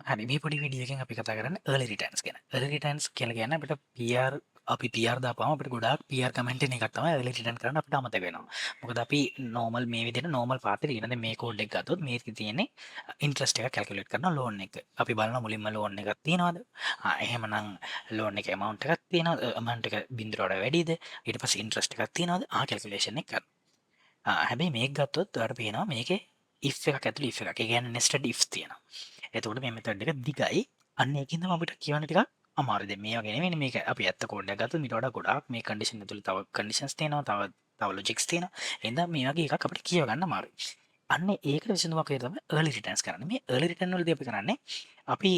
හරි මේ පොඩි වීඩියෝ එකෙන් අපි කතා කරන්නේ early returns ගැන. early returns කියලා කියන්නේ අපිට PR අපි PR දාපුවම අපිට ගොඩාක් PR කමෙන්ට් එන එකක් තමයි early return කරන්න අපිට අමතක වෙනවා. මොකද අපි normal මේ විදිහට normal පාත් එකේ ඉන්න මේ කෝඩ් එක ගත්තොත් මේකේ තියෙන්නේ interest එක calculate කරන loan එක. අපි බලනවා මුලින්ම loan එකක් තියනවාද? එහෙමනම් loan එකේ amount එකක් තියනවාද? amount එක බින්දුවට වැඩිද? ඊට පස්සේ interest එකක් තියනවාද? calculation එක කරනවා. හැබැයි මේක ගත්තොත් ඔයාලට පේනවා මේකේ if එකක් ඇතුළේ if එකක්. ඒ කියන්නේ nested ifs තියෙනවා. එතකොට මේ මෙතඩ් එක දිගයි. අන්න ඒකින්ද මම අපිට කියවන්න ටිකක් අමාරුයි. දැන් මේ වගේ නෙවෙයි මේක අපි ඇත්ත කෝඩ් එකක් ගත්තොත් ඊට වඩා ගොඩාක් මේ කන්ඩිෂන් ඇතුළේ තව කන්ඩිෂන්ස් තියෙනවා. තව ලොජික්ස් තියෙනවා. එහෙනම් මේ වගේ එකක් අපිට කියව ගන්න අමාරුයි. අන්න ඒකට විසඳුමක් තමයි early returns කරන්නේ. මේ early return වලදී අපි කරන්නේ අපි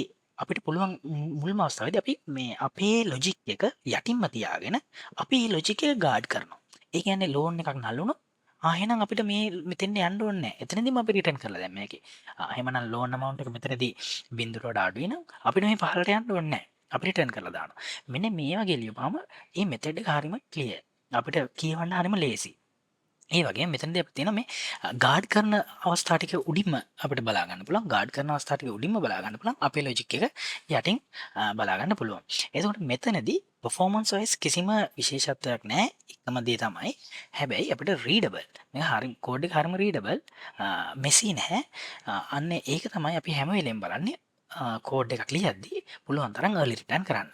අපිට පුළුවන් මුල්ම අවස්ථාවේදී අපි මේ අපේ ලොජික් එක යටින්ම තියාගෙන අපි මේ ලොජික් එක ගාඩ් කරනවා. ඒ කියන්නේ ලෝන් එකක් නල්ලුණොත් එහෙනම් අපිට මේ මෙතෙන්ට යන්න ඕනේ නැහැ. එතනදීම අපි රිටර්න් කරලා දැන් මේකේ. එහෙමනම් ලෝන් amount එක මෙතනදී බින්දුවට වඩා අඩුයි නම් අපිට මේ පහළට යන්න ඕනේ නැහැ. අපි රිටර්න් කරලා දානවා. මෙන්න මේ වගේ ලියපුවාම මේ මෙතඩ් එක හරියම ක්ලියර්. අපිට කියවන්න හරියම ලේසි. ඒ වගේ මෙතනදී අපිට තියෙන මේ ගාඩ් කරන අවස්ථා ටික උඩින්ම අපිට බලා ගන්න පුළුවන්. ගාඩ් කරන අවස්ථා ටික උඩින්ම බලා ගන්න පුළුවන්. අපේ ලොජික් එක යටින් බලා ගන්න පුළුවන්. එතකොට මෙතනදී performance wise කිසිම විශේෂත්වයක් නැහැ. එකම දේ තමයි. හැබැයි අපිට readable. මේක හරිය කෝඩ් එක හරියම readable. මෙසි නැහැ. අන්න ඒක තමයි අපි හැම වෙලෙම බලන්නේ කෝඩ් එකක් ලියද්දී පුළුවන් තරම් early return කරන්න.